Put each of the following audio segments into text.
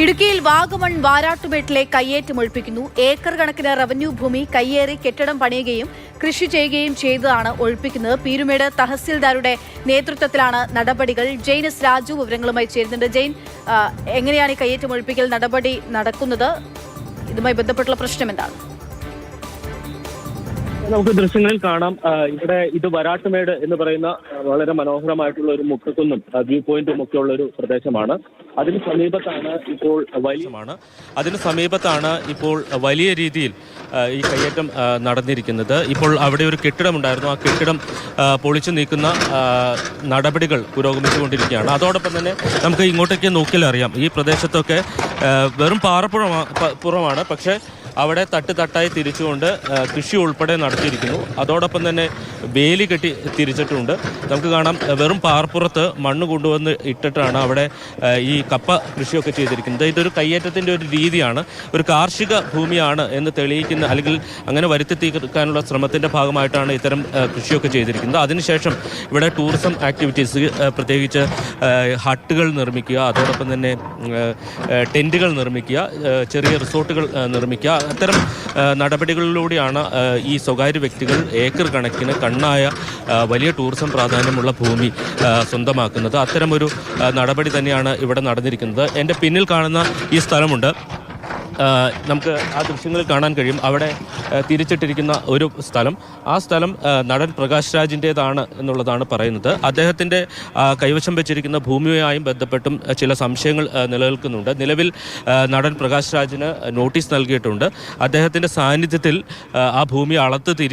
ഇടുക്കിയിൽ വാഗമൺ വാരാട്ടുമേട്ടിലെ കയ്യേറ്റം ഒഴിപ്പിക്കുന്നു. ഏക്കർ കണക്കിന് റവന്യൂ ഭൂമി കയ്യേറി കെട്ടിടം പണിയുകയും കൃഷി ചെയ്യുകയും ചെയ്തതാണ് ഒഴിപ്പിക്കുന്നത്. പീരുമേട് തഹസിൽദാരുടെ നേതൃത്വത്തിലാണ് നടപടികൾ. ജെയിൻ എസ് രാജു വിവരങ്ങളുമായി ചേരുന്നുണ്ട്. ജെയിൻ, എങ്ങനെയാണ് ഈ കയ്യേറ്റം ഒഴിപ്പിക്കൽ നടപടി നടക്കുന്നത്? ഇതുമായി ബന്ധപ്പെട്ടുള്ള പ്രശ്നം എന്താണ്? നമുക്ക് ദൃശ്യങ്ങളിൽ കാണാം. ഇവിടെ ഇത് വരാട്ടുമേട് എന്ന് പറയുന്ന വളരെ മനോഹരമായിട്ടുള്ള ഒരു മുക്കക്കുന്നും വ്യൂ പോയിന്റും ഒക്കെ ഉള്ള ഒരു പ്രദേശമാണ്. അതിന് സമീപത്താണ് ഇപ്പോൾ വലിയ രീതിയിൽ ഈ കയ്യേറ്റം നടന്നിരിക്കുന്നത്. ഇപ്പോൾ അവിടെ ഒരു കെട്ടിടമുണ്ടായിരുന്നു. ആ കെട്ടിടം പൊളിച്ചു നീക്കുന്ന നടപടികൾ പുരോഗമിച്ചുകൊണ്ടിരിക്കുകയാണ്. അതോടൊപ്പം തന്നെ നമുക്ക് ഇങ്ങോട്ടേക്ക് നോക്കിയാൽ അറിയാം, ഈ പ്രദേശത്തൊക്കെ വെറും പാറപ്പുറമാണ്. പക്ഷേ അവിടെ തട്ടായി തിരിച്ചുകൊണ്ട് കൃഷി ഉൾപ്പെടെ നടത്തിയിരിക്കുന്നു. അതോടൊപ്പം തന്നെ വേലി കെട്ടി തിരിച്ചിട്ടുണ്ട്. നമുക്ക് കാണാം, വെറും പാറപ്പുറത്ത് മണ്ണ് കൊണ്ടുവന്ന് ഇട്ടിട്ടാണ് അവിടെ ഈ കപ്പ കൃഷിയൊക്കെ ചെയ്തിരിക്കുന്നത്. ഇതൊരു കയ്യേറ്റത്തിൻ്റെ ഒരു രീതിയാണ്. ഒരു കാർഷിക ഭൂമിയാണ് എന്ന് തെളിയിക്കുന്ന, അല്ലെങ്കിൽ അങ്ങനെ വരുത്തി തീർക്കാനുള്ള ശ്രമത്തിൻ്റെ ഭാഗമായിട്ടാണ് ഇത്തരം കൃഷിയൊക്കെ ചെയ്തിരിക്കുന്നത്. അതിനുശേഷം ഇവിടെ ടൂറിസം ആക്ടിവിറ്റീസ്, പ്രത്യേകിച്ച് ഹട്ടുകൾ നിർമ്മിക്കുക, അതോടൊപ്പം തന്നെ ടെൻറ്റുകൾ നിർമ്മിക്കുക, ചെറിയ റിസോർട്ടുകൾ നിർമ്മിക്കുക, അത്തരം നടപടികളിലൂടെയാണ് ഈ സ്വകാര്യ വ്യക്തികൾ ഏക്കർ കണക്കിന് കണ്ണായ വലിയ ടൂറിസം പ്രാധാന്യമുള്ള ഭൂമി സ്വന്തമാക്കുന്നത്. അത്തരമൊരു നടപടി തന്നെയാണ് ഇവിടെ നടന്നിരിക്കുന്നത്. എൻ്റെ പിന്നിൽ കാണുന്ന ഈ സ്ഥലമുണ്ട്. നമുക്ക് ആ ദൃശ്യങ്ങളിൽ കാണാൻ കഴിയും. അവിടെ തിരിച്ചിട്ടിരിക്കുന്ന ഒരു സ്ഥലം, ആ സ്ഥലം നടൻ പ്രകാശ് രാജിൻ്റേതാണ് എന്നുള്ളതാണ് പറയുന്നത്. അദ്ദേഹത്തിൻ്റെ കൈവശം വെച്ചിരിക്കുന്ന ഭൂമിയുമായും ബന്ധപ്പെട്ടും ചില സംശയങ്ങൾ നിലനിൽക്കുന്നുണ്ട്. നിലവിൽ നടൻ പ്രകാശ് രാജിന് നോട്ടീസ് നൽകിയിട്ടുണ്ട്. അദ്ദേഹത്തിൻ്റെ സാന്നിധ്യത്തിൽ ആ ഭൂമി അളത്ത്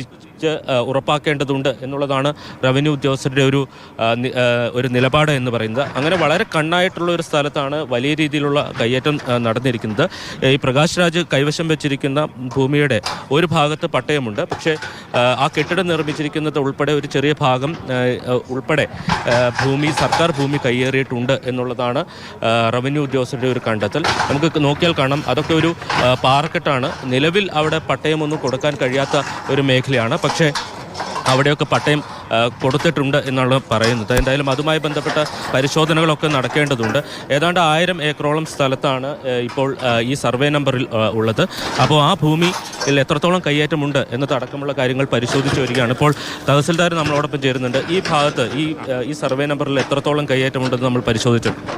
ഉറപ്പാക്കേണ്ടതുണ്ട് എന്നുള്ളതാണ് റവന്യൂ ഉദ്യോഗസ്ഥരുടെ ഒരു നിലപാട് എന്ന് പറയുന്നത്. അങ്ങനെ വളരെ കണ്ണായിട്ടുള്ള ഒരു സ്ഥലത്താണ് വലിയ രീതിയിലുള്ള കയ്യേറ്റം നടന്നിരിക്കുന്നത്. ഈ പ്രകാശ് രാജ് കൈവശം വെച്ചിരിക്കുന്ന ഭൂമിയുടെ ഒരു ഭാഗത്ത് പട്ടയമുണ്ട്. പക്ഷേ ആ കെട്ടിടം നിർമ്മിച്ചിരിക്കുന്നത് ഉൾപ്പെടെ ഒരു ചെറിയ ഭാഗം ഉൾപ്പെടെ സർക്കാർ ഭൂമി കയ്യേറിയിട്ടുണ്ട് എന്നുള്ളതാണ് റവന്യൂ ഉദ്യോഗസ്ഥരുടെ ഒരു കണ്ടെത്തൽ. നമുക്ക് നോക്കിയാൽ കാണാം, അതൊക്കെ ഒരു പാറക്കെട്ടാണ്. നിലവിൽ അവിടെ പട്ടയമൊന്നും കൊടുക്കാൻ കഴിയാത്ത ഒരു മേഖലയാണ്. പക്ഷേ അവിടെയൊക്കെ പട്ടയം കൊടുത്തിട്ടുണ്ട് എന്നാണ് പറയുന്നത്. എന്തായാലും അതുമായി ബന്ധപ്പെട്ട പരിശോധനകളൊക്കെ നടക്കേണ്ടതുണ്ട്. ഏതാണ്ട് 1000 ഏക്കറോളം സ്ഥലത്താണ് ഇപ്പോൾ ഈ സർവേ നമ്പറിൽ ഉള്ളത്. അപ്പോൾ ആ ഭൂമിയിൽ എത്രത്തോളം കയ്യേറ്റമുണ്ട് എന്നതടക്കമുള്ള കാര്യങ്ങൾ പരിശോധിച്ച് വരികയാണ്. ഇപ്പോൾ തഹസിൽദാർ നമ്മളോടൊപ്പം ചേരുന്നുണ്ട്. ഈ ഭാഗത്ത് ഈ സർവേ നമ്പറിൽ എത്രത്തോളം കയ്യേറ്റമുണ്ടെന്ന് നമ്മൾ പരിശോധിച്ചിട്ടുണ്ട്.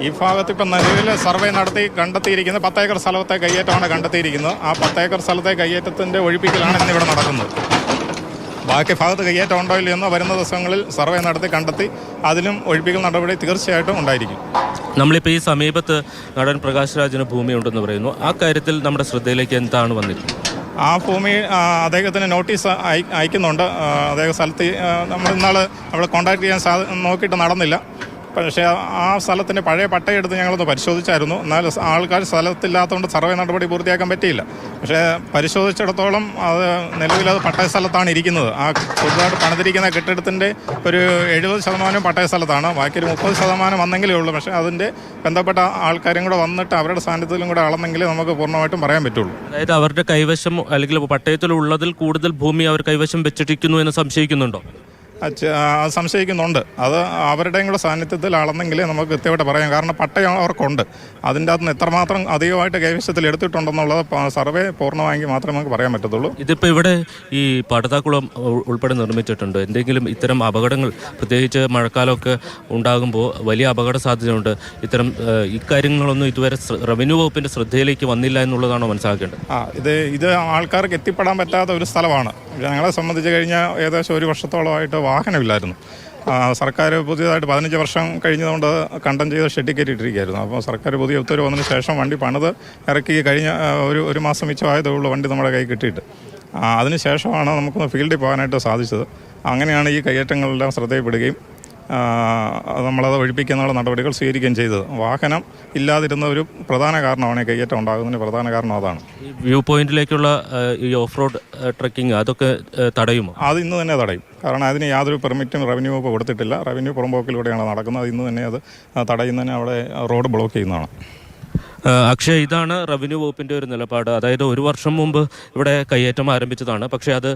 ഈ ഭാഗത്ത് ഇപ്പം നിലവിൽ സർവേ നടത്തി കണ്ടെത്തിയിരിക്കുന്നത് 10 ഏക്കർ സ്ഥലത്തെ കയ്യേറ്റമാണ് കണ്ടെത്തിയിരിക്കുന്നത്. ആ 10 ഏക്കർ സ്ഥലത്തെ കയ്യേറ്റത്തിൻ്റെ ഒഴിപ്പിക്കലാണ് ഇന്നിവിടെ നടക്കുന്നത്. ബാക്കി ഭാഗത്ത് കയ്യേറ്റം ഉണ്ടോ ഇല്ലയെന്നോ വരുന്ന ദിവസങ്ങളിൽ സർവേ നടത്തി കണ്ടെത്തി അതിലും ഒഴിപ്പിക്കൽ നടപടി തീർച്ചയായിട്ടും ഉണ്ടായിരിക്കും. നമ്മളിപ്പോൾ ഈ സമീപത്ത് നടൻ പ്രകാശ് രാജിന് ഭൂമി ഉണ്ടെന്ന് പറയുന്നു. ആ കാര്യത്തിൽ നമ്മുടെ ശ്രദ്ധയിലേക്ക് എന്താണ് വന്നിരിക്കുന്നത്? ആ ഭൂമി അദ്ദേഹത്തിന് നോട്ടീസ് അയക്കുന്നുണ്ട്. അദ്ദേഹം സ്ഥലത്ത് നമ്മൾ ഇന്നാൾ അവിടെ കോൺടാക്ട് ചെയ്യാൻ നോക്കിയിട്ട് നടന്നില്ല. പക്ഷേ ആ സ്ഥലത്തിൻ്റെ പഴയ പട്ടയെടുത്ത് ഞങ്ങളൊന്ന് പരിശോധിച്ചായിരുന്നു. എന്നാൽ ആൾക്കാർ സ്ഥലത്തില്ലാത്തതുകൊണ്ട് സർവേ നടപടി പൂർത്തിയാക്കാൻ പറ്റിയില്ല. പക്ഷേ പരിശോധിച്ചിടത്തോളം അത് നിലവിലത് പട്ടയ സ്ഥലത്താണ് ഇരിക്കുന്നത്. ആ പുതുതായിട്ട് പണിതിരിക്കുന്ന കെട്ടിടത്തിൻ്റെ ഒരു 70% പട്ടയ സ്ഥലത്താണ്. ബാക്കി ഒരു 30% വന്നെങ്കിലേ ഉള്ളൂ. പക്ഷേ അതിൻ്റെ ബന്ധപ്പെട്ട ആൾക്കാരും കൂടെ വന്നിട്ട് അവരുടെ സാന്നിധ്യത്തിലും കൂടെ അളന്നെങ്കിലേ നമുക്ക് പൂർണ്ണമായിട്ടും പറയാൻ പറ്റുള്ളൂ. അതായത് അവരുടെ കൈവശം അല്ലെങ്കിൽ പട്ടയത്തിലുള്ളതിൽ കൂടുതൽ ഭൂമി അവർ കൈവശം വെച്ചിരിക്കുന്നു എന്ന് സംശയിക്കുന്നുണ്ടോ? സംശയിക്കുന്നുണ്ട്. അത് അവരുടെയും കൂടെ സാന്നിധ്യത്തിൽ അളന്നെങ്കിലേ നമുക്ക് കൃത്യമായിട്ട് പറയാം. കാരണം പട്ടയം അവർക്കുണ്ട്. അതിൻ്റെ അകത്ത് നിന്ന് എത്രമാത്രം അധികമായിട്ട് കൈവശത്തിൽ എടുത്തിട്ടുണ്ടെന്നുള്ളത് സർവേ പൂർണ്ണമായെങ്കിൽ മാത്രമേ നമുക്ക് പറയാൻ പറ്റത്തുള്ളൂ. ഇതിപ്പോൾ ഇവിടെ ഈ പടുതാക്കുളം ഉൾപ്പെടെ നിർമ്മിച്ചിട്ടുണ്ട്. എന്തെങ്കിലും ഇത്തരം അപകടങ്ങൾ, പ്രത്യേകിച്ച് മഴക്കാലമൊക്കെ ഉണ്ടാകുമ്പോൾ വലിയ അപകട സാധ്യതയുണ്ട്. ഇത്തരം ഇക്കാര്യങ്ങളൊന്നും ഇതുവരെ റവന്യൂ വകുപ്പിൻ്റെ ശ്രദ്ധയിലേക്ക് വന്നില്ല എന്നുള്ളതാണോ മനസ്സിലാക്കേണ്ടത്? ഇത് ആൾക്കാർക്ക് എത്തിപ്പെടാൻ പറ്റാത്ത ഒരു സ്ഥലമാണ്. ഞങ്ങളെ സംബന്ധിച്ച് കഴിഞ്ഞാൽ ഏകദേശം 1 വർഷത്തോളമായിട്ട് വാഹനമില്ലായിരുന്നു. സർക്കാർ പുതിയതായിട്ട് 15 വർഷം കഴിഞ്ഞതുകൊണ്ട് കണ്ടം ചെയ്ത് ഷെഡിൽ കയറ്റിയിട്ടിരിക്കുകയായിരുന്നു. അപ്പോൾ സർക്കാർ പുതിയ ഉത്തരവ് വന്നതിന് ശേഷം വണ്ടി പണിത് ഇറക്കി കഴിഞ്ഞ ഒരു മാസം മിച്ചമായതേ ഉള്ളൂ വണ്ടി നമ്മുടെ കൈ കിട്ടിയിട്ട്. അതിന് ശേഷമാണ് നമുക്കൊന്ന് ഫീൽഡിൽ പോകാനായിട്ട് സാധിച്ചത്. അങ്ങനെയാണ് ഈ കയ്യേറ്റങ്ങളെല്ലാം ശ്രദ്ധയിൽപ്പെടുകയും നമ്മളത് ഒഴിപ്പിക്കാനുള്ള നടപടികൾ സ്വീകരിക്കുകയും ചെയ്തത്. വാഹനം ഇല്ലാതിരുന്ന ഒരു പ്രധാന കാരണമാണ് ഈ കയ്യേറ്റം ഉണ്ടാകുന്നതിന് പ്രധാന കാരണം അതാണ്. ഈ വ്യൂ പോയിന്റിലേക്കുള്ള ഈ ഓഫ് റോഡ് ട്രക്കിംഗ് അതൊക്കെ തടയുമോ? അത് ഇന്ന് തന്നെ തടയും. കാരണം അതിന് യാതൊരു പെർമിറ്റും റവന്യൂ വകുപ്പ് കൊടുത്തിട്ടില്ല. റവന്യൂ പുറമ്പോക്കിലൂടെയാണ് നടക്കുന്നത്. ഇന്ന് തന്നെ അത് തടയുന്നതിന് അവിടെ റോഡ് ബ്ലോക്ക് ചെയ്യുന്നതാണ്. അക്ഷയ്, ഇതാണ് റവന്യൂ വകുപ്പിൻ്റെ ഒരു നിലപാട്. അതായത് ഒരു വർഷം മുമ്പ് ഇവിടെ കയ്യേറ്റം ആരംഭിച്ചതാണ്. പക്ഷേ അത്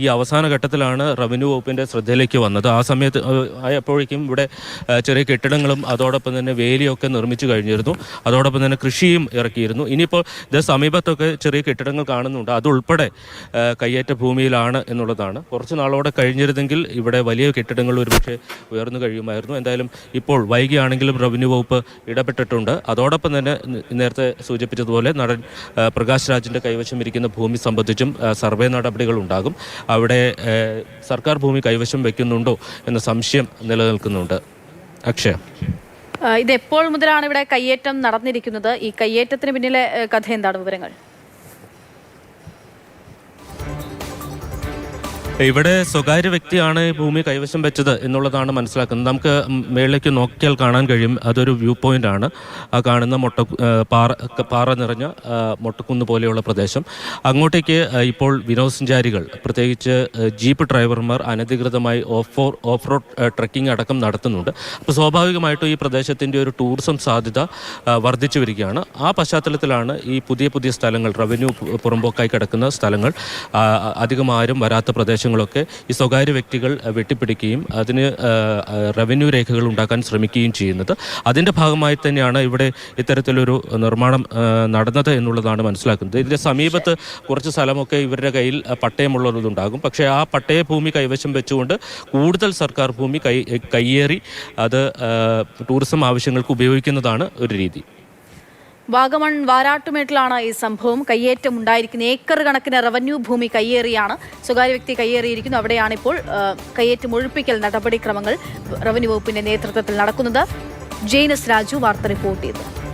ഈ അവസാന ഘട്ടത്തിലാണ് റവന്യൂ വകുപ്പിൻ്റെ ശ്രദ്ധയിലേക്ക് വന്നത്. ആ സമയത്ത് ആയപ്പോഴേക്കും ഇവിടെ ചെറിയ കെട്ടിടങ്ങളും അതോടൊപ്പം തന്നെ വേലിയൊക്കെ നിർമ്മിച്ചു കഴിഞ്ഞിരുന്നു. അതോടൊപ്പം തന്നെ കൃഷിയും ഇറക്കിയിരുന്നു. ഇനിയിപ്പോൾ ഇത് സമീപത്തൊക്കെ ചെറിയ കെട്ടിടങ്ങൾ കാണുന്നുണ്ട്. അതുൾപ്പെടെ കയ്യേറ്റ ഭൂമിയിലാണ് എന്നുള്ളതാണ്. കുറച്ച് നാളോടെ കഴിഞ്ഞിരുന്നെങ്കിൽ ഇവിടെ വലിയ കെട്ടിടങ്ങൾ ഒരുപക്ഷെ ഉയർന്നു കഴിയുമായിരുന്നു. എന്തായാലും ഇപ്പോൾ വൈകിയാണെങ്കിലും റവന്യൂ വകുപ്പ് ഇടപെട്ടിട്ടുണ്ട്. അതോടൊപ്പം തന്നെ നേരത്തെ സൂചിപ്പിച്ചതുപോലെ നടൻ പ്രകാശ് രാജിൻ്റെ കൈവശം ഇരിക്കുന്ന ഭൂമി സംബന്ധിച്ചും സർവേ നടപടികൾ ഉണ്ടാകും. അവിടെ സർക്കാർ ഭൂമി കൈവശം വയ്ക്കുന്നുണ്ടോ എന്ന സംശയം നിലനിൽക്കുന്നുണ്ട്. അക്ഷയ, ഇത് എപ്പോൾ മുതലാണ് ഇവിടെ കയ്യേറ്റം നടന്നിരിക്കുന്നത്? ഈ കയ്യേറ്റത്തിന് പിന്നിലെ കഥ എന്താണ്? വിവരങ്ങൾ. ഇവിടെ സ്വകാര്യ വ്യക്തിയാണ് ഈ ഭൂമി കൈവശം വെച്ചത് എന്നുള്ളതാണ് മനസ്സിലാക്കുന്നത്. നമുക്ക് മേളിലേക്ക് നോക്കിയാൽ കാണാൻ കഴിയും. അതൊരു വ്യൂ പോയിന്റ് ആണ്. ആ കാണുന്ന പാറ നിറഞ്ഞ മൊട്ടക്കുന്ന് പോലെയുള്ള പ്രദേശം. അങ്ങോട്ടേക്ക് ഇപ്പോൾ വിനോദസഞ്ചാരികൾ, പ്രത്യേകിച്ച് ജീപ്പ് ഡ്രൈവർമാർ അനധികൃതമായി ഓഫ് റോഡ് ട്രക്കിംഗ് അടക്കം നടത്തുന്നുണ്ട്. അപ്പോൾ സ്വാഭാവികമായിട്ടും ഈ പ്രദേശത്തിൻ്റെ ഒരു ടൂറിസം സാധ്യത വർദ്ധിച്ചു വരികയാണ്. ആ പശ്ചാത്തലത്തിലാണ് ഈ പുതിയ സ്ഥലങ്ങൾ, റവന്യൂ പുറമ്പോക്കായി കിടക്കുന്ന സ്ഥലങ്ങൾ, അധികം ആരും വരാത്ത പ്രദേശങ്ങളൊക്കെ ഈ സ്വകാര്യ വ്യക്തികൾ വെട്ടിപ്പിടിക്കുകയും അതിന് റവന്യൂ രേഖകൾ ഉണ്ടാക്കാൻ ശ്രമിക്കുകയും ചെയ്യുന്നത്. അതിൻ്റെ ഭാഗമായി തന്നെയാണ് ഇവിടെ ഇത്തരത്തിലൊരു നിർമ്മാണം നടന്നത് എന്നുള്ളതാണ് മനസ്സിലാക്കുന്നത്. ഇതിൻ്റെ സമീപത്ത് കുറച്ച് സ്ഥലമൊക്കെ ഇവരുടെ കയ്യിൽ പട്ടയമുള്ളതുണ്ടാകും. പക്ഷേ ആ പട്ടയ ഭൂമി കൈവശം വെച്ചുകൊണ്ട് കൂടുതൽ സർക്കാർ ഭൂമി കയ്യേറി അത് ടൂറിസം ആവശ്യങ്ങൾക്ക് ഉപയോഗിക്കുന്നതാണ് ഒരു രീതി. വാഗമൺ വാരാട്ടുമേട്ടിലാണ് ഈ സംഭവം. കയ്യേറ്റം ഉണ്ടായിരിക്കുന്ന ഏക്കർ കണക്കിന് റവന്യൂ ഭൂമി കയ്യേറിയാണ്, സ്വകാര്യ വ്യക്തി കയ്യേറിയിരിക്കുന്നു. അവിടെയാണ് ഇപ്പോൾ കയ്യേറ്റം ഒഴിപ്പിക്കൽ നടപടിക്രമങ്ങൾ റവന്യൂ വകുപ്പിന്റെ നേതൃത്വത്തിൽ നടക്കുന്നത്. ജെയിനസ് രാജു വാർത്ത റിപ്പോർട്ട് ചെയ്തു.